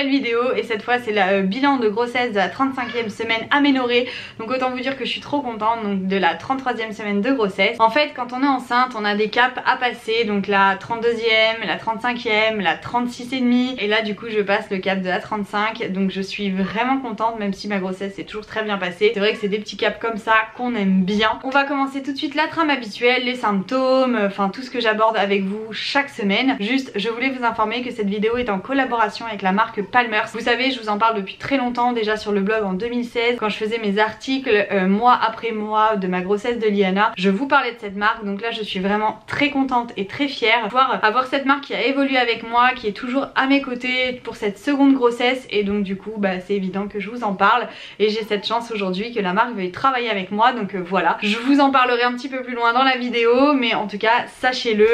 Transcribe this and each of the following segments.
nouvelle vidéo et cette fois c'est le bilan de grossesse de la 35e semaine aménorrhée. Donc autant vous dire que je suis trop contente donc de la 33e semaine de grossesse. En fait quand on est enceinte on a des caps à passer, donc la 32e, la 35e, la 36,5 et là du coup je passe le cap de la 35, donc je suis vraiment contente même si ma grossesse s'est toujours très bien passée. C'est vrai que c'est des petits caps comme ça qu'on aime bien. On va commencer tout de suite la trame habituelle, les symptômes, enfin tout ce que j'aborde avec vous chaque semaine. Juste je voulais vous informer que cette vidéo est en collaboration avec la marque Palmers. Vous savez je vous en parle depuis très longtemps, déjà sur le blog en 2016 quand je faisais mes articles mois après mois de ma grossesse de Liana. Je vous parlais de cette marque, donc là je suis vraiment très contente et très fière de pouvoir avoir cette marque qui a évolué avec moi, qui est toujours à mes côtés pour cette seconde grossesse et donc du coup bah, c'est évident que je vous en parle et j'ai cette chance aujourd'hui que la marque veuille travailler avec moi, donc voilà. Je vous en parlerai un petit peu plus loin dans la vidéo mais en tout cas sachez-le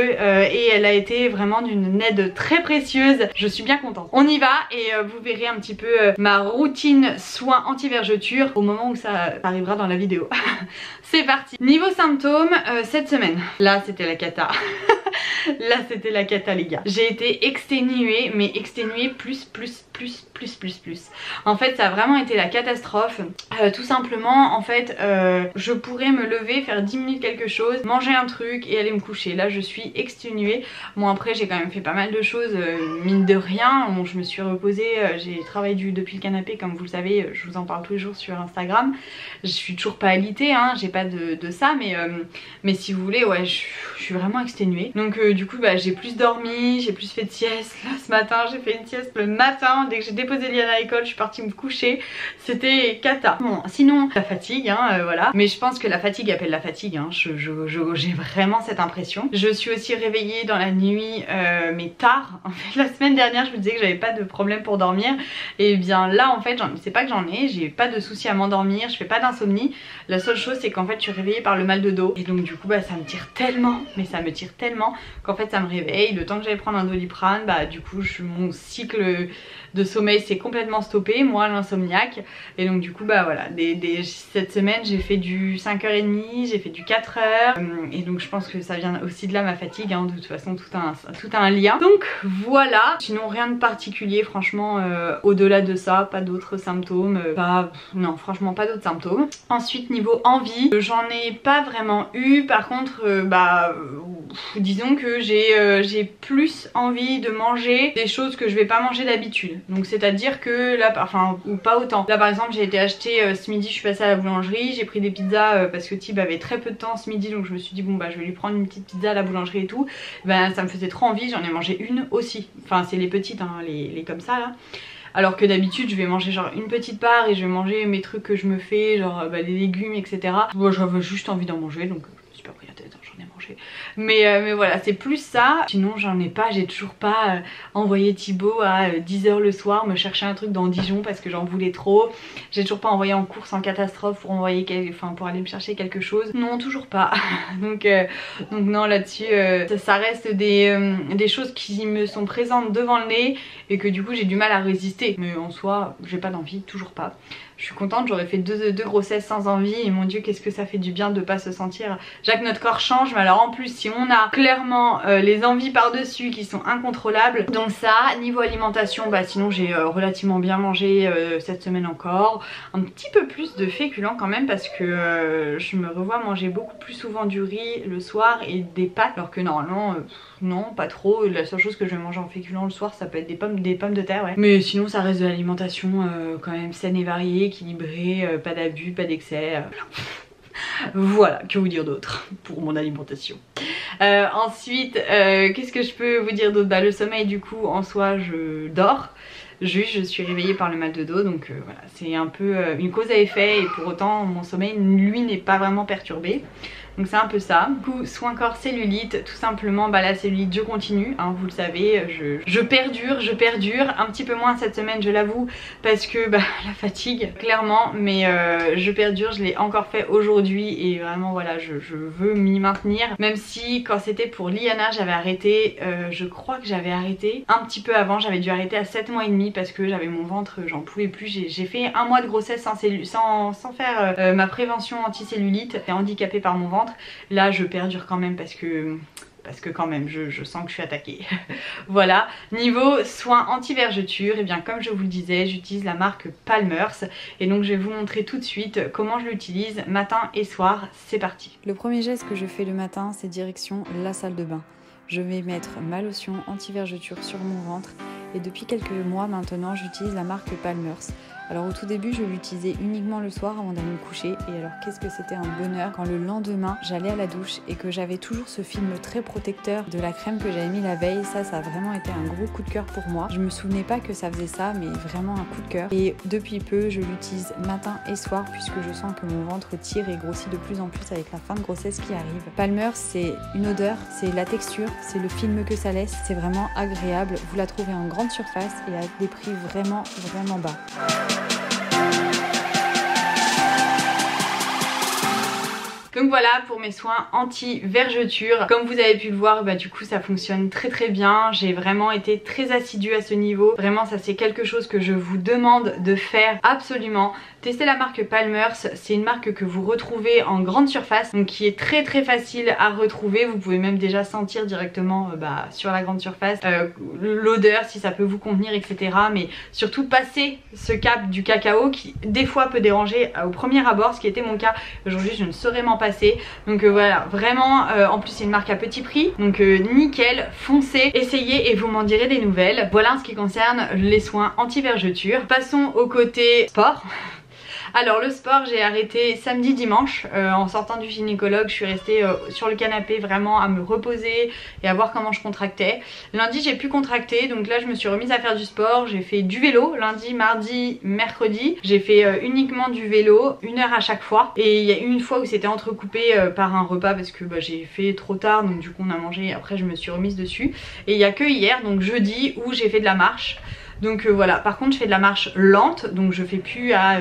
et elle a été vraiment d'une aide très précieuse. Je suis bien contente. On y va et vous verrez un petit peu ma routine soins anti-vergeture au moment où ça arrivera dans la vidéo. C'est parti. Niveau symptômes, cette semaine, là c'était la cata. Là c'était la cata les gars. J'ai été exténuée, mais exténuée plus. En fait ça a vraiment été la catastrophe. Tout simplement en fait je pourrais me lever, faire 10 minutes quelque chose, manger un truc et aller me coucher. Là je suis exténuée. Bon après j'ai quand même fait pas mal de choses mine de rien. Bon, je me suis reposée, j'ai travaillé depuis le canapé comme vous le savez, je vous en parle tous les jours sur Instagram. Je suis toujours pas alitée hein, j'ai pas de ça mais si vous voulez ouais je suis vraiment exténuée. Donc du coup bah, j'ai plus dormi, j'ai plus fait de sieste. Là ce matin j'ai fait une sieste le matin, dès que j'ai déposé Liana à l'école je suis partie me coucher, c'était cata. Bon sinon la fatigue hein, voilà, mais je pense que la fatigue appelle la fatigue hein. J'ai vraiment cette impression. Je suis aussi réveillée dans la nuit mais tard. En fait la semaine dernière je me disais que j'avais pas de problème pour dormir et bien là en fait c'est pas que j'en ai, j'ai pas de soucis à m'endormir, je fais pas d'insomnie. La seule chose c'est qu'en fait je suis réveillée par le mal de dos et donc du coup bah ça me tire tellement, mais ça me tire tellement qu'en fait ça me réveille. Le temps que j'allais prendre un Doliprane bah du coup mon cycle de sommeil s'est complètement stoppé, moi l'insomniaque, et donc du coup bah voilà cette semaine j'ai fait du 5h30, j'ai fait du 4h et donc je pense que ça vient aussi de là ma fatigue hein. De toute façon tout a un lien, donc voilà. Sinon rien de particulier franchement au-delà de ça, pas d'autres symptômes, non franchement pas d'autres symptômes. Ensuite niveau envie, j'en ai pas vraiment eu, par contre disons que j'ai plus envie de manger des choses que je vais pas manger d'habitude. Donc c'est à dire que là, enfin ou pas autant. Là par exemple j'ai été acheter ce midi, je suis passée à la boulangerie, j'ai pris des pizzas parce que Tib avait très peu de temps ce midi, donc je me suis dit bon bah je vais lui prendre une petite pizza à la boulangerie et tout. Ben ça me faisait trop envie, j'en ai mangé une aussi. Enfin c'est les petites hein, les comme ça là. Alors que d'habitude je vais manger genre une petite part et je vais manger mes trucs que je me fais, genre les légumes etc. Bon j'avais juste envie d'en manger donc je me suis pas pris la tête, hein, j'en ai mangé. Mais voilà c'est plus ça. Sinon j'en ai pas, j'ai toujours pas envoyé Thibaut à 10h le soir me chercher un truc dans Dijon parce que j'en voulais trop. J'ai toujours pas envoyé en course en catastrophe pour pour aller me chercher quelque chose. Non toujours pas. donc non là-dessus ça reste des choses qui me sont présentes devant le nez et que du coup j'ai du mal à résister. Mais en soi j'ai pas d'envie, toujours pas. Je suis contente, j'aurais fait deux grossesses sans envie et mon dieu qu'est-ce que ça fait du bien de pas se sentir. Jacques notre corps change, mais alors en plus si on a clairement les envies par dessus qui sont incontrôlables. Donc ça, niveau alimentation, bah sinon j'ai relativement bien mangé cette semaine encore. Un petit peu plus de féculents quand même parce que je me revois manger beaucoup plus souvent du riz le soir et des pâtes alors que normalement non pas trop. La seule chose que je vais manger en féculents le soir ça peut être des pommes de terre ouais. Mais sinon ça reste de l'alimentation quand même saine et variée, équilibrée, pas d'abus, pas d'excès. Voilà, que vous dire d'autre pour mon alimentation. Ensuite, qu'est-ce que je peux vous dire d'autre? Bah le sommeil du coup en soi je dors. Juste je suis réveillée par le mal de dos donc voilà c'est un peu une cause à effet et pour autant mon sommeil lui n'est pas vraiment perturbé. Donc c'est un peu ça. Du coup soin corps cellulite, tout simplement bah la cellulite je continue hein, vous le savez, je perdure un petit peu moins cette semaine je l'avoue parce que bah la fatigue clairement, mais je perdure, je l'ai encore fait aujourd'hui et vraiment voilà je veux m'y maintenir, même si quand c'était pour Liana j'avais arrêté, je crois que j'avais arrêté un petit peu avant, j'avais dû arrêter à 7 mois et demi parce que j'avais mon ventre, j'en pouvais plus. J'ai fait un mois de grossesse sans faire ma prévention anticellulite, j'étais handicapée par mon ventre. Là je perdure quand même parce que parce que quand même je sens que je suis attaquée. Voilà, niveau soins anti-vergeture, et bien comme je vous le disais, j'utilise la marque Palmers et donc je vais vous montrer tout de suite comment je l'utilise matin et soir. C'est parti. Le premier geste que je fais le matin, c'est direction la salle de bain. Je vais mettre ma lotion anti-vergeture sur mon ventre et depuis quelques mois maintenant j'utilise la marque Palmers. Alors au tout début je l'utilisais uniquement le soir avant d'aller me coucher et alors qu'est-ce que c'était un bonheur quand le lendemain j'allais à la douche et que j'avais toujours ce film très protecteur de la crème que j'avais mis la veille. Ça a vraiment été un gros coup de cœur pour moi. Je me souvenais pas que ça faisait ça, mais vraiment un coup de cœur. Et depuis peu je l'utilise matin et soir puisque je sens que mon ventre tire et grossit de plus en plus avec la fin de grossesse qui arrive. Palmers, c'est une odeur, c'est la texture, c'est le film que ça laisse, c'est vraiment agréable. Vous la trouvez en grande surface et à des prix vraiment bas. Donc voilà pour mes soins anti-vergeture. Comme vous avez pu le voir, du coup ça fonctionne très bien. J'ai vraiment été très assidue à ce niveau. Vraiment ça c'est quelque chose que je vous demande de faire absolument. Testez la marque Palmers, c'est une marque que vous retrouvez en grande surface, donc qui est très facile à retrouver. Vous pouvez même déjà sentir directement sur la grande surface l'odeur, si ça peut vous convenir, etc. Mais surtout passez ce cap du cacao qui des fois peut déranger au premier abord, ce qui était mon cas. Aujourd'hui je ne saurais m'en passer. Donc voilà, vraiment en plus c'est une marque à petit prix, donc nickel, foncez, essayez et vous m'en direz des nouvelles. Voilà en ce qui concerne les soins anti-vergeture. Passons au côté sport. Alors le sport j'ai arrêté samedi dimanche en sortant du gynécologue. Je suis restée sur le canapé vraiment à me reposer et à voir comment je contractais. Lundi j'ai pu contracter, donc là je me suis remise à faire du sport. J'ai fait du vélo lundi, mardi, mercredi. J'ai fait uniquement du vélo, 1 heure à chaque fois. Et il y a une fois où c'était entrecoupé par un repas parce que j'ai fait trop tard, donc du coup on a mangé et après je me suis remise dessus. Et il n'y a que hier, donc jeudi, où j'ai fait de la marche. Donc voilà, par contre je fais de la marche lente, donc je fais plus à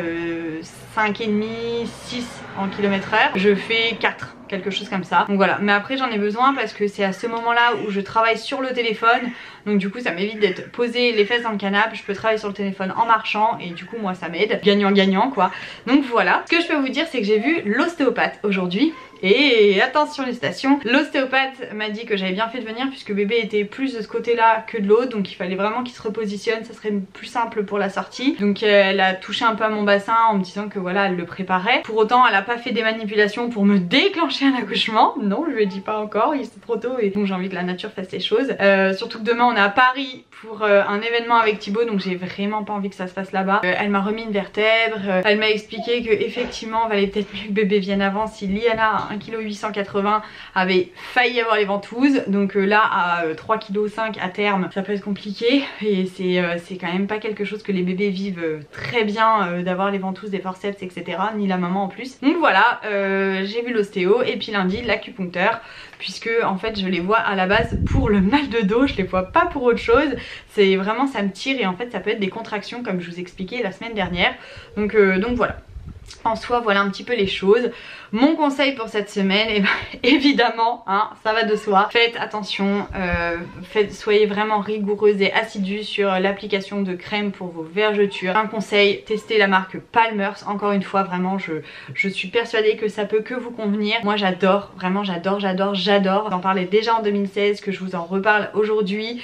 5,5, 6 en km/h, je fais 4, quelque chose comme ça. Donc voilà, mais après j'en ai besoin parce que c'est à ce moment là où je travaille sur le téléphone. Donc du coup ça m'évite d'être posée les fesses dans le canapé, je peux travailler sur le téléphone en marchant et du coup moi ça m'aide, gagnant quoi. Donc voilà, ce que je peux vous dire c'est que j'ai vu l'ostéopathe aujourd'hui. Et attention les stations, l'ostéopathe m'a dit que j'avais bien fait de venir puisque bébé était plus de ce côté là que de l'autre, donc il fallait vraiment qu'il se repositionne, ça serait plus simple pour la sortie. Donc elle a touché un peu à mon bassin en me disant que voilà elle le préparait. Pour autant elle a pas fait des manipulations pour me déclencher un accouchement, non je lui ai dit pas encore, il est trop tôt et donc j'ai envie que la nature fasse les choses. Surtout que demain on est à Paris pour un événement avec Thibaut, donc j'ai vraiment pas envie que ça se passe là-bas. Elle m'a remis une vertèbre, elle m'a expliqué que effectivement il valait peut-être mieux que bébé vienne avant si Liana 1,880 kg avait failli avoir les ventouses. Donc là à 3,5 kg à terme ça peut être compliqué et c'est quand même pas quelque chose que les bébés vivent très bien d'avoir les ventouses, des forceps etc, ni la maman en plus. Donc voilà, j'ai vu l'ostéo et puis lundi l'acupuncteur, puisque en fait je les vois à la base pour le mal de dos, je les vois pas pour autre chose. C'est vraiment ça me tire et en fait ça peut être des contractions comme je vous expliquais la semaine dernière. Donc voilà. En soi voilà un petit peu les choses. Mon conseil pour cette semaine, et évidemment hein, ça va de soi, faites attention, soyez vraiment rigoureuse et assidue sur l'application de crème pour vos vergetures. Un conseil, testez la marque Palmers, encore une fois vraiment je suis persuadée que ça peut que vous convenir. Moi j'adore, vraiment j'adore. J'en parlais déjà en 2016, que je vous en reparle aujourd'hui.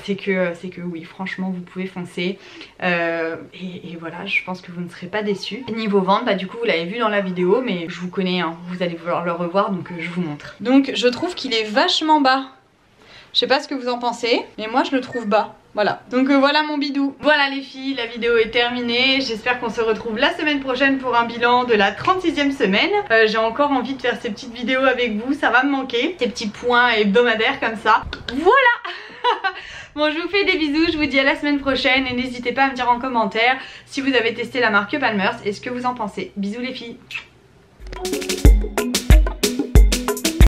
C'est que oui franchement vous pouvez foncer et voilà, je pense que vous ne serez pas déçus. Niveau ventre du coup vous l'avez vu dans la vidéo, mais je vous connais hein, vous allez vouloir le revoir, donc je vous montre. Donc je trouve qu'il est vachement bas, je sais pas ce que vous en pensez mais moi je le trouve bas. Voilà, donc voilà mon bidou. Voilà les filles, la vidéo est terminée. J'espère qu'on se retrouve la semaine prochaine pour un bilan de la 36e semaine. J'ai encore envie de faire ces petites vidéos avec vous, ça va me manquer. Ces petits points hebdomadaires comme ça. Voilà. Bon je vous fais des bisous, je vous dis à la semaine prochaine et n'hésitez pas à me dire en commentaire si vous avez testé la marque Palmers et ce que vous en pensez. Bisous les filles.